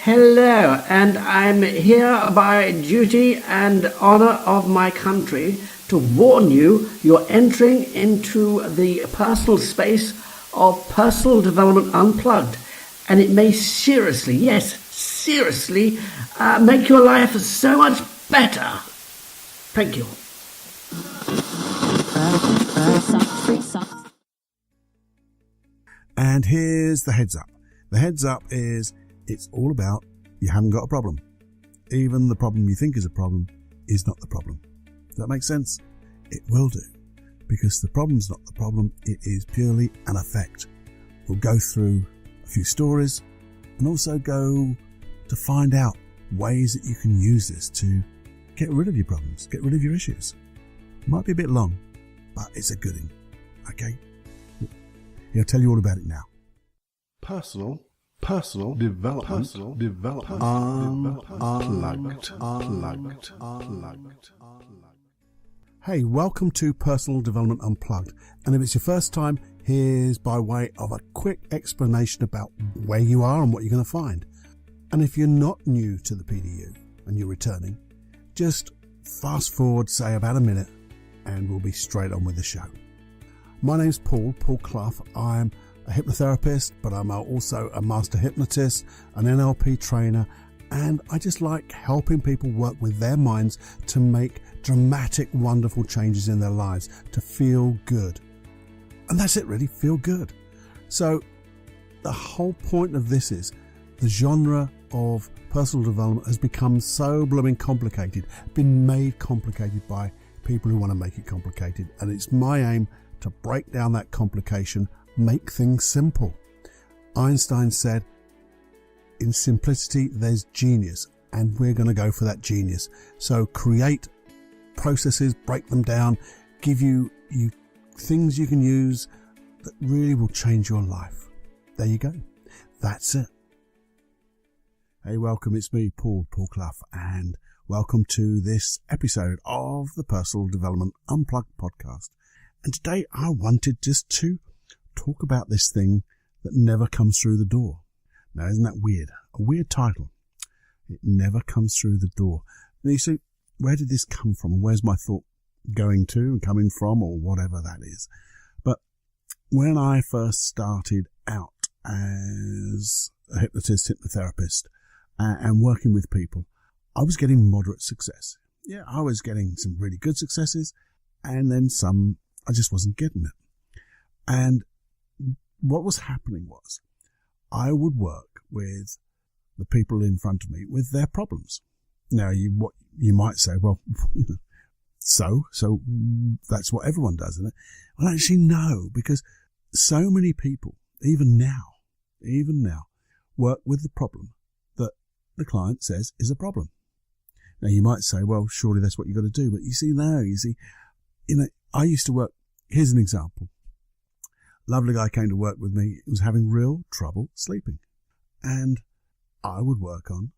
Hello, and I'm here by duty and honour of my country to warn you you're entering into the personal space of Personal Development Unplugged, and it may seriously, yes, seriously, make your life so much better. Thank you. And here's the heads up. The heads up is it's all about you haven't got a problem. Even the problem you think is a problem is not the problem. Does that make sense? It will do. Because the problem's not the problem, it is purely an effect. We'll go through a few stories and also go to find out ways that you can use this to get rid of your problems, get rid of your issues. Might be a bit long, but it's a good thing. Okay? He'll tell you all about it now. Personal development, unplugged. Hey, welcome to Personal Development Unplugged. And if it's your first time, here's by way of a quick explanation about where you are and what you're going to find. And if you're not new to the PDU and you're returning, just fast forward, say about a minute, and we'll be straight on with the show. My name's Paul Clough. I'm a hypnotherapist, but I'm also a master hypnotist, an NLP trainer, and I just like helping people work with their minds to make dramatic, wonderful changes in their lives, to feel good. And that's it really, feel good. So the whole point of this is the genre of personal development has become so blooming complicated, been made complicated by people who want to make it complicated. And it's my aim to break down that complication, make things simple. Einstein said, in simplicity, there's genius, and we're going to go for that genius. So create processes, break them down, give you things you can use that really will change your life. There you go. That's it. Hey, welcome. It's me, Paul Clough, and welcome to this episode of the Personal Development Unplugged podcast. And today I wanted just to talk about this thing that never comes through the door. Now, isn't that weird? A weird title. It never comes through the door. Now, you see, where did this come from? And where's my thought going to and coming from, or whatever that is? But when I first started out as a hypnotherapist, and working with people, I was getting moderate success. Yeah, I was getting some really good successes, and then some I just wasn't getting it. And what was happening was I would work with the people in front of me with their problems. Now, you might say, well, so that's what everyone does, isn't it? Well, actually, no, because so many people, even now, work with the problem that the client says is a problem. Now, you might say, well, surely that's what you've got to do. But you see, I used to work, here's an example. Lovely guy came to work with me. He was having real trouble sleeping. And I would work on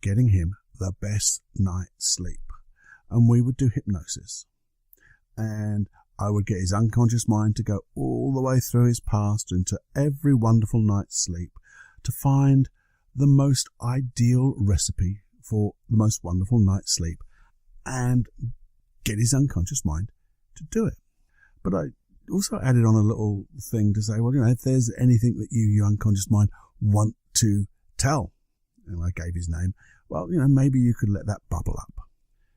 getting him the best night's sleep. And we would do hypnosis. And I would get his unconscious mind to go all the way through his past into every wonderful night's sleep to find the most ideal recipe for the most wonderful night's sleep and get his unconscious mind to do it. But I also added on a little thing to say, well, if there's anything that your unconscious mind want to tell, and I gave his name, well, maybe you could let that bubble up.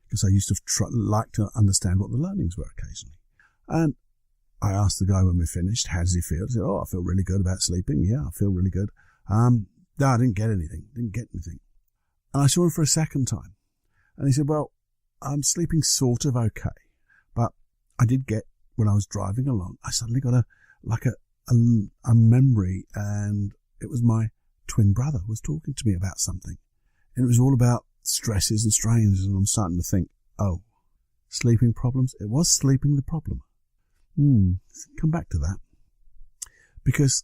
Because I used to like to understand what the learnings were occasionally. And I asked the guy when we finished, how does he feel? He said, I feel really good about sleeping. Yeah, I feel really good. No, I didn't get anything. And I saw him for a second time. And he said, well, I'm sleeping sort of okay. But I did get, when I was driving along, I suddenly got a memory, and it was my twin brother was talking to me about something. And it was all about stresses and strains, and I'm starting to think, sleeping problems? It was sleeping the problem. Come back to that. Because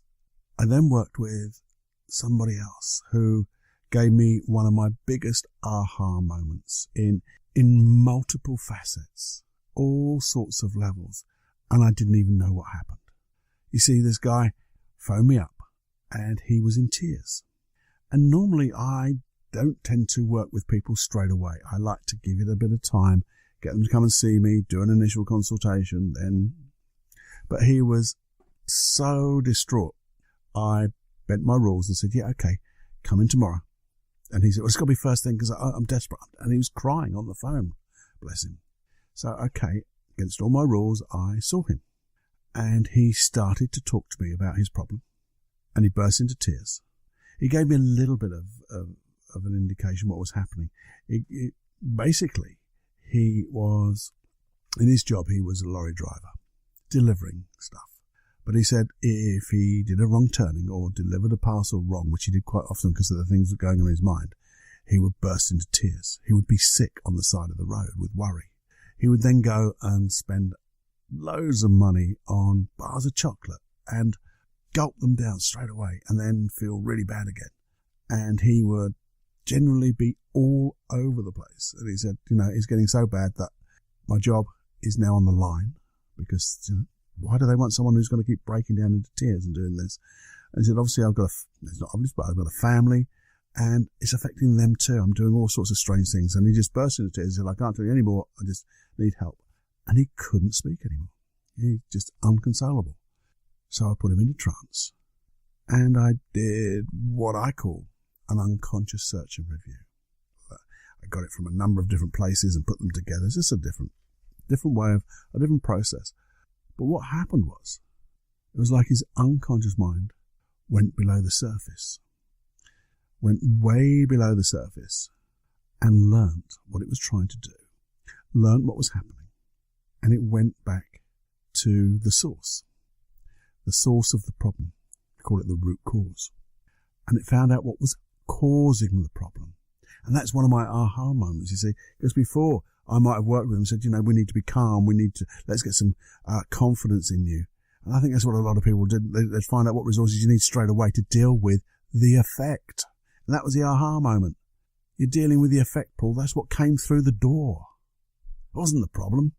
I then worked with somebody else who gave me one of my biggest aha moments in multiple facets, all sorts of levels, and I didn't even know what happened. You see, this guy phoned me up, and he was in tears. And normally I don't tend to work with people straight away. I like to give it a bit of time, get them to come and see me, do an initial consultation, then. But he was so distraught. I bent my rules and said, yeah, okay, come in tomorrow. And he said, well, it's got to be first thing because I'm desperate. And he was crying on the phone, bless him. So, okay, against all my rules, I saw him. And he started to talk to me about his problem. And he burst into tears. He gave me a little bit of an indication what was happening. Basically, he was, in his job, he was a lorry driver, delivering stuff. But he said if he did a wrong turning or delivered a parcel wrong, which he did quite often because of the things that were going on in his mind, he would burst into tears. He would be sick on the side of the road with worry. He would then go and spend loads of money on bars of chocolate and gulp them down straight away and then feel really bad again. And he would generally be all over the place. And he said, it's getting so bad that my job is now on the line because, why do they want someone who's going to keep breaking down into tears and doing this? And he said, obviously it's not obvious, but I've got a family and it's affecting them too. I'm doing all sorts of strange things. And he just burst into tears. He said, I can't tell you anymore. I just need help. And he couldn't speak anymore. He's just unconsolable. So I put him into trance and I did what I call an unconscious search and review. I got it from a number of different places and put them together. It's just a different way of a different process. But what happened was, it was like his unconscious mind went below the surface, went way below the surface and learnt what it was trying to do, learnt what was happening, and it went back to the source of the problem. We call it the root cause. And it found out what was causing the problem. And that's one of my aha moments, you see, because before I might have worked with them and said, we need to be calm, let's get some confidence in you. And I think that's what a lot of people did. They'd find out what resources you need straight away to deal with the effect. And that was the aha moment. You're dealing with the effect, Paul. That's what came through the door. It wasn't the problem.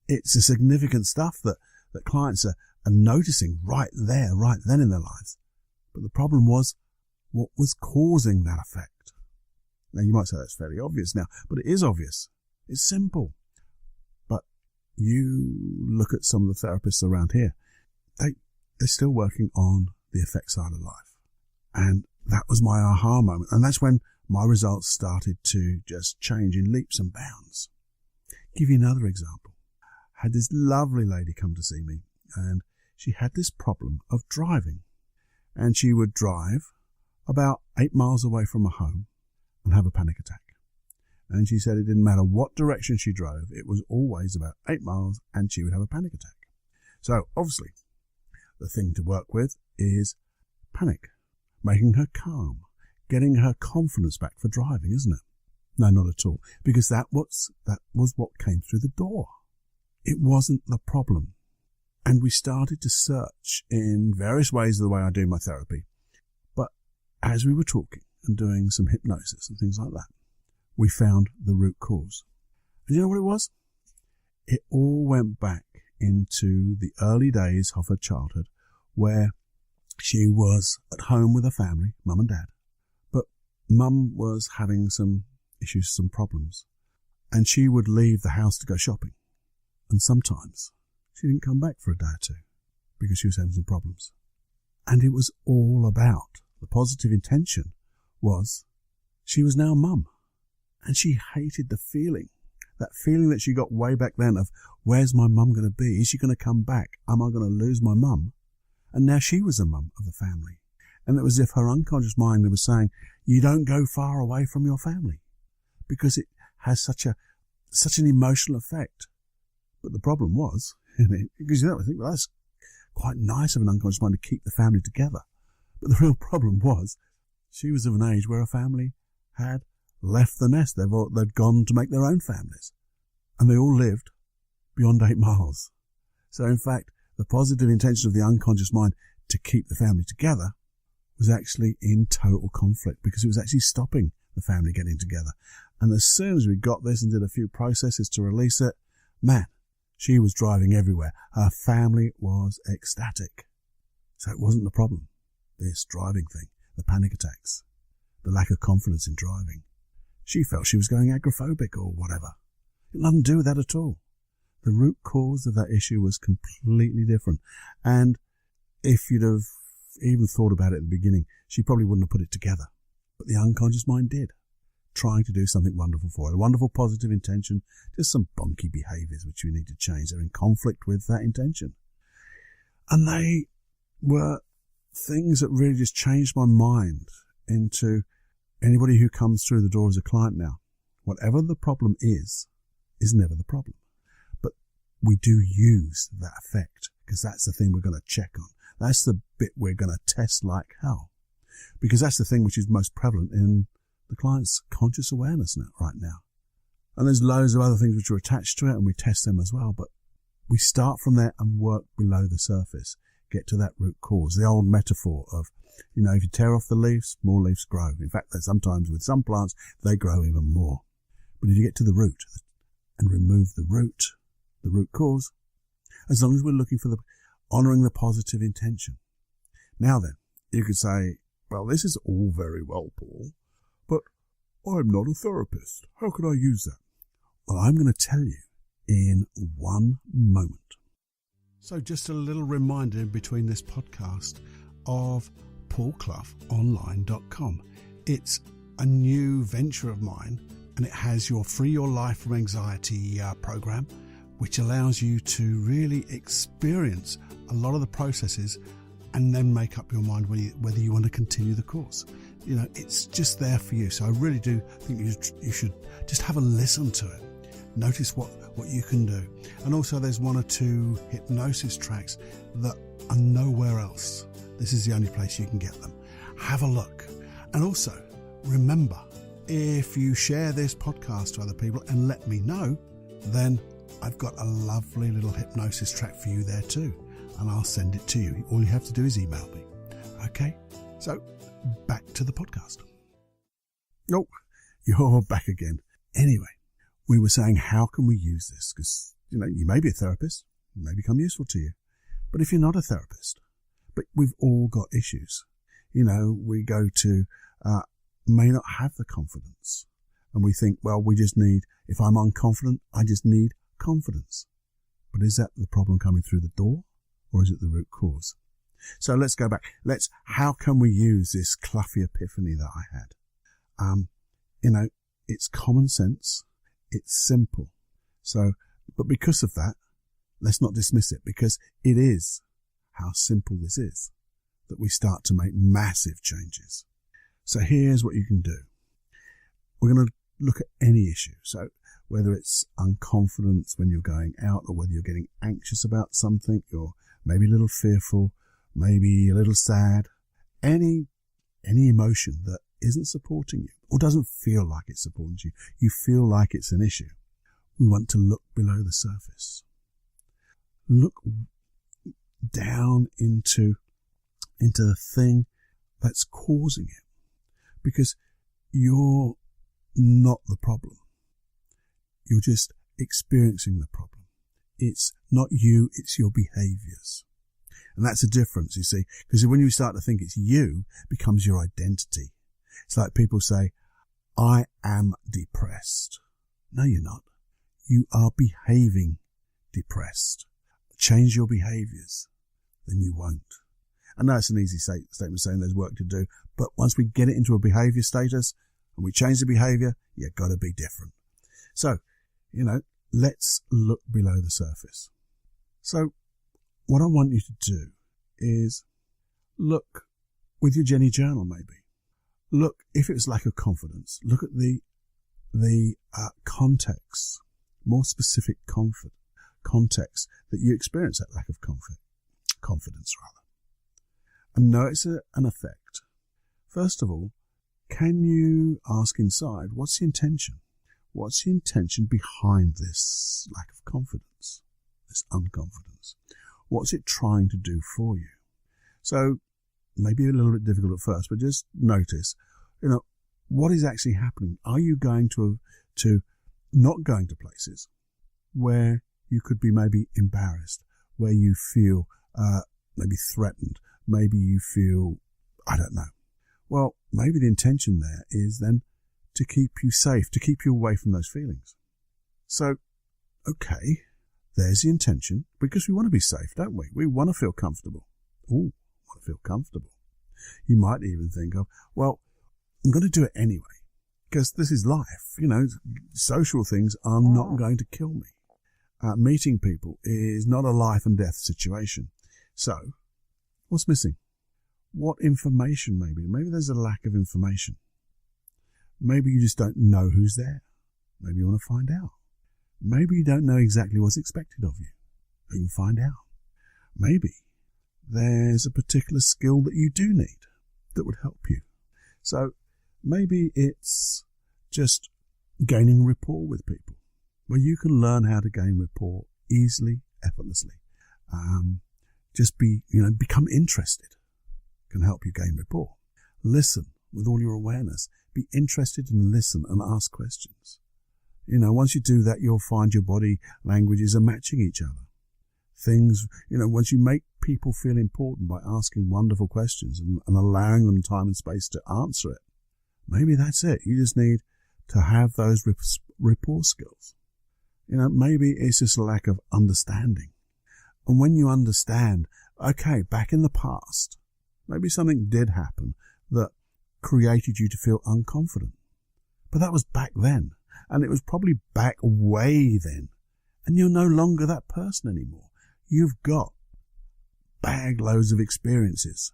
It's the significant stuff that clients are noticing right there, right then in their lives. But the problem was what was causing that effect. Now, you might say that's fairly obvious now, but it is obvious. It's simple. But you look at some of the therapists around here, they're still working on the effect side of life. And that was my aha moment. And that's when my results started to just change in leaps and bounds. Give you another example. I had this lovely lady come to see me, and she had this problem of driving. And she would drive about 8 miles away from her home and have a panic attack. And she said it didn't matter what direction she drove, it was always about 8 miles and she would have a panic attack. So obviously the thing to work with is panic, making her calm, getting her confidence back for driving, isn't it? No, not at all, because that was what came through the door. It wasn't the problem. And we started to search in various ways of the way I do my therapy. But as we were talking and doing some hypnosis and things like that, we found the root cause. And you know what it was? It all went back into the early days of her childhood where she was at home with her family, mum and dad. But mum was having some issues, some problems. And she would leave the house to go shopping. And sometimes she didn't come back for a day or two because she was having some problems. And it was all about the positive intention was she was now mum. And she hated the feeling, that feeling that she got way back then of, where's my mum going to be? Is she going to come back? Am I going to lose my mum? And now she was a mum of the family. And it was as if her unconscious mind was saying, you don't go far away from your family because it has such an emotional effect. But the problem was, because I think, well, that's quite nice of an unconscious mind to keep the family together. But the real problem was she was of an age where her family had left the nest. They'd gone to make their own families. And they all lived beyond 8 miles. So in fact, the positive intention of the unconscious mind to keep the family together was actually in total conflict because it was actually stopping the family getting together. And as soon as we got this and did a few processes to release it, man, she was driving everywhere. Her family was ecstatic. So it wasn't the problem, this driving thing, the panic attacks. the lack of confidence in driving. She felt she was going agoraphobic or whatever. It had nothing to do with that at all. The root cause of that issue was completely different. And if you'd have even thought about it at the beginning, she probably wouldn't have put it together. But the unconscious mind did, trying to do something wonderful for her. A wonderful positive intention, just some bonky behaviours which we need to change. They're in conflict with that intention. And they were things that really just changed my mind into anybody who comes through the door as a client now. Whatever the problem is never the problem. But we do use that effect because that's the thing we're going to check on. That's the bit we're going to test like hell. Because that's the thing which is most prevalent in the client's conscious awareness right now. And there's loads of other things which are attached to it, and we test them as well. But we start from there and work below the surface, get to that root cause. The old metaphor of, if you tear off the leaves, more leaves grow. In fact, sometimes with some plants, they grow even more. But if you get to the root and remove the root cause, as long as we're looking for honouring the positive intention. Now then, you could say, well, this is all very well, Paul, but I'm not a therapist. How can I use that? Well, I'm going to tell you in one moment. So just a little reminder in between this podcast of paulcloughonline.com. It's a new venture of mine, and it has your Free Your Life from Anxiety program, which allows you to really experience a lot of the processes and then make up your mind whether you want to continue the course. It's just there for you. So I really do think you should just have a listen to it. Notice what you can do. And also there's 1 or 2 hypnosis tracks that are nowhere else. This is the only place you can get them. Have a look. And also, remember, if you share this podcast to other people and let me know, then I've got a lovely little hypnosis track for you there too. And I'll send it to you. All you have to do is email me. Okay? So, back to the podcast. Oh, you're back again. Anyway, we were saying, how can we use this? Because, you may be a therapist. It may become useful to you. But if you're not a therapist, but we've all got issues. We go to, may not have the confidence. And we think, well, we just need, if I'm unconfident, I just need confidence. But is that the problem coming through the door? Or is it the root cause? So let's go back. How can we use this Cluffy epiphany that I had? It's common sense. It's simple. So, but because of that, let's not dismiss it, because it is how simple this is that we start to make massive changes. So here's what you can do. We're going to look at any issue. So whether it's unconfidence when you're going out, or whether you're getting anxious about something, you're maybe a little fearful, maybe a little sad, any emotion that isn't supporting you or doesn't feel like it's supporting you, you feel like it's an issue. We want to look below the surface. Look down into the thing that's causing it, because you're not the problem. You're just experiencing the problem. It's not you, it's your behaviours. And that's a difference, you see, because when you start to think it's you, it becomes your identity. It's like people say, I am depressed. No, you're not. You are behaving depressed. Change your behaviours, then you won't. I know it's an easy statement saying there's work to do, but once we get it into a behaviour status and we change the behaviour, you've got to be different. So, let's look below the surface. So, what I want you to do is look with your Jenny journal, maybe. Look, if it was lack of confidence, look at the context, more specific context that you experience that lack of confidence, and notice an effect. First of all, can you ask inside, what's the intention? What's the intention behind this lack of confidence, this unconfidence? What's it trying to do for you? So, maybe a little bit difficult at first, but just notice, what is actually happening? Are you going to not going to places where you could be maybe embarrassed, where you feel maybe threatened, maybe you feel, I don't know. Well, maybe the intention there is then to keep you safe, to keep you away from those feelings. So, okay, there's the intention, because we want to be safe, don't we? We want to feel comfortable. Ooh, want to feel comfortable. You might even think of, well, I'm going to do it anyway, because this is life. Social things are not going to kill me. Meeting people is not a life and death situation. So, what's missing? What information maybe? Maybe there's a lack of information. Maybe you just don't know who's there. Maybe you want to find out. Maybe you don't know exactly what's expected of you. You can find out. Maybe there's a particular skill that you do need that would help you. So maybe it's just gaining rapport with people, where you can learn how to gain rapport easily, effortlessly. Become interested can help you gain rapport. Listen with all your awareness. Be interested and listen and ask questions. Once you do that, you'll find your body languages are matching each other. Once you make people feel important by asking wonderful questions and allowing them time and space to answer it, maybe that's it. You just need to have those rapport skills. Maybe it's just a lack of understanding. And when you understand, okay, back in the past, maybe something did happen that created you to feel unconfident. But that was back then. And it was probably back way then. And you're no longer that person anymore. You've got bag loads of experiences,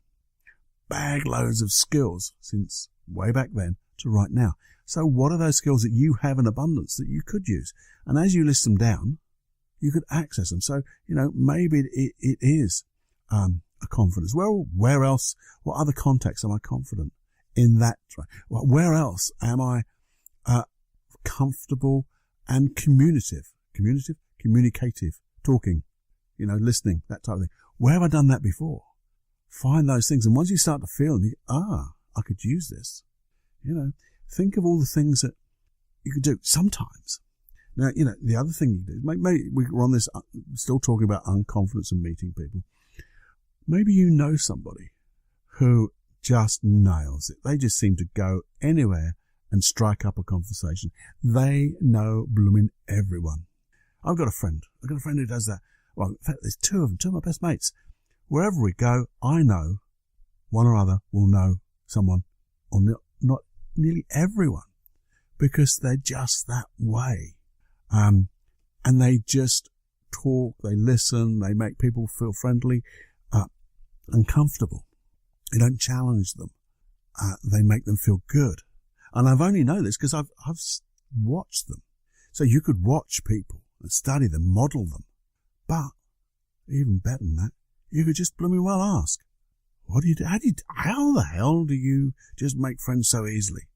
bag loads of skills since way back then to right now. So what are those skills that you have in abundance that you could use? And as you list them down, you could access them. So, maybe it is a confidence. Well, where else, what other contexts am I confident in that? Where else am I comfortable and communicative, talking, listening, that type of thing. Where have I done that before? Find those things. And once you start to feel them, I could use this. Think of all the things that you could do sometimes. Now, the other thing you do, maybe we're on this, still talking about unconfidence and meeting people. Maybe you know somebody who just nails it. They just seem to go anywhere and strike up a conversation. They know blooming everyone. I've got a friend who does that. Well, in fact, there's two of them, two of my best mates. Wherever we go, I know one or other will know someone, or not nearly everyone, because they're just that way. And they just talk, they listen, they make people feel friendly, and comfortable. They don't challenge them. They make them feel good. And I've only known this because I've watched them. So you could watch people and study them, model them. But even better than that, you could just blooming well ask, what do you do? How the hell do you just make friends so easily?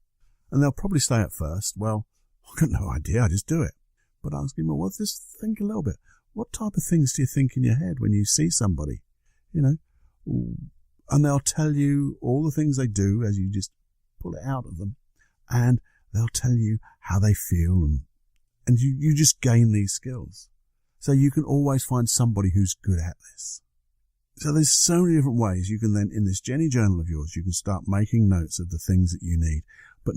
And they'll probably say at first, well, I've got no idea, I just do it. But ask him, well, just think a little bit. What type of things do you think in your head when you see somebody? And they'll tell you all the things they do as you just pull it out of them. And they'll tell you how they feel, and you just gain these skills. So you can always find somebody who's good at this. So there's so many different ways you can then, in this Jenny journal of yours, you can start making notes of the things that you need. But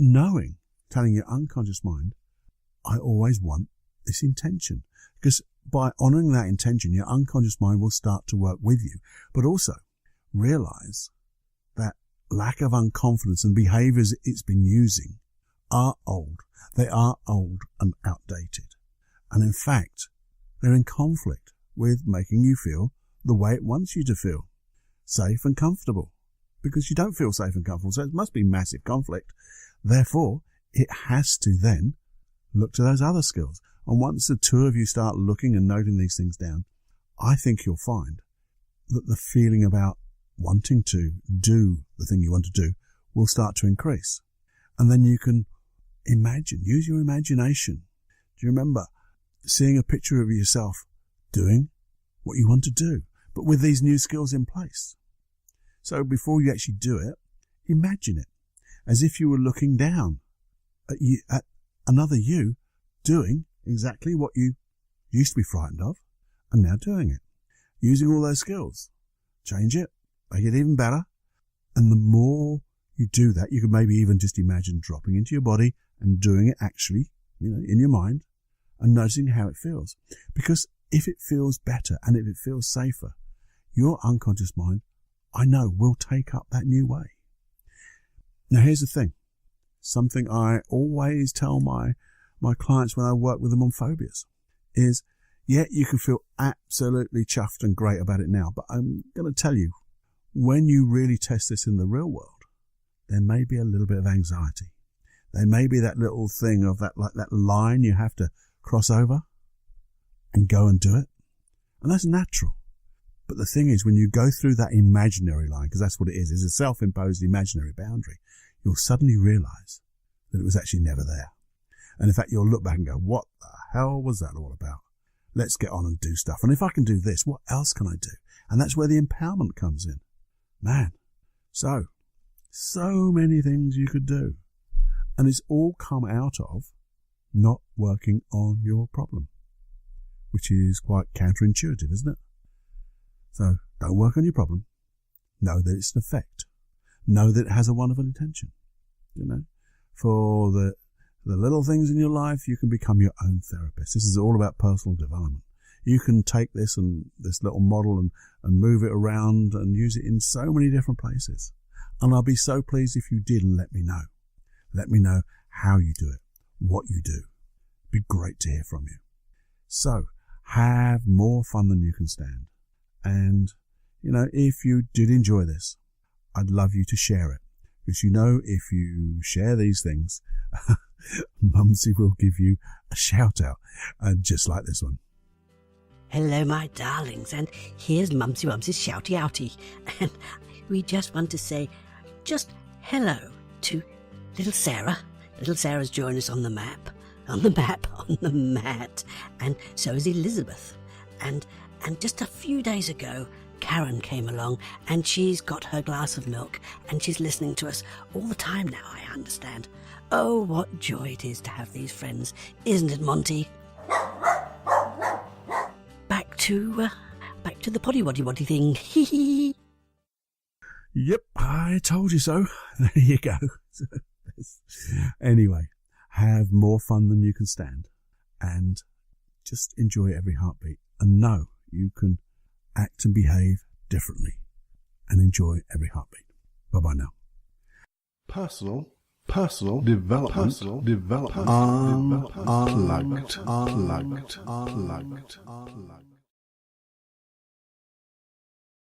telling your unconscious mind, I always want this intention. Because by honoring that intention, your unconscious mind will start to work with you. But also realize that lack of unconfidence and behaviors it's been using are old. They are old and outdated. And in fact, they're in conflict with making you feel the way it wants you to feel, safe and comfortable, because you don't feel safe and comfortable. So it must be massive conflict. Therefore, it has to then look to those other skills. And once the two of you start looking and noting these things down, I think you'll find that the feeling about wanting to do the thing you want to do will start to increase. And then you can use your imagination. Do you remember seeing a picture of yourself doing what you want to do, but with these new skills in place? So before you actually do it, imagine it as if you were looking down at another you doing exactly what you used to be frightened of and now doing it, using all those skills. Change it, make it even better. And the more you do that, you could maybe even just imagine dropping into your body and doing it actually, in your mind, and noticing how it feels. Because if it feels better and if it feels safer, your unconscious mind, I know, will take up that new way. Now, here's the thing. Something I always tell my clients when I work with them on phobias is, yeah, you can feel absolutely chuffed and great about it now, but I'm going to tell you, when you really test this in the real world, there may be a little bit of anxiety. There may be that little thing of that line you have to cross over and go and do it. And that's natural. But the thing is, when you go through that imaginary line, because that's what it is, it's a self-imposed imaginary boundary, you'll suddenly realize that it was actually never there. And in fact, you'll look back and go, what the hell was that all about? Let's get on and do stuff. And if I can do this, what else can I do? And that's where the empowerment comes in. Man, so many things you could do. And it's all come out of not working on your problem, which is quite counterintuitive, isn't it? So don't work on your problem. Know that it's an effect. Know that it has a wonderful intention. For the little things in your life, you can become your own therapist. This is all about personal development. You can take this little model and move it around and use it in so many different places. And I'll be so pleased if you did, and let me know. Let me know how you do it, what you do. It'd be great to hear from you. So have more fun than you can stand. And, if you did enjoy this, I'd love you to share it. Because if you share these things, Mumsy will give you a shout out, just like this one. Hello, my darlings, and here's Mumsy's shouty outy. And we just want to say just hello to little Sarah. Little Sarah's joined us on the mat, and so is Elizabeth. And just a few days ago, Karen came along, and she's got her glass of milk, and she's listening to us all the time now, I understand. Oh, what joy it is to have these friends, isn't it, Monty? Back to the poddy-waddy-waddy thing. Hee. Yep, I told you so. There you go. Anyway, have more fun than you can stand, and just enjoy every heartbeat, and know you can act and behave differently and enjoy every heartbeat. Bye-bye now. Personal development, unplugged.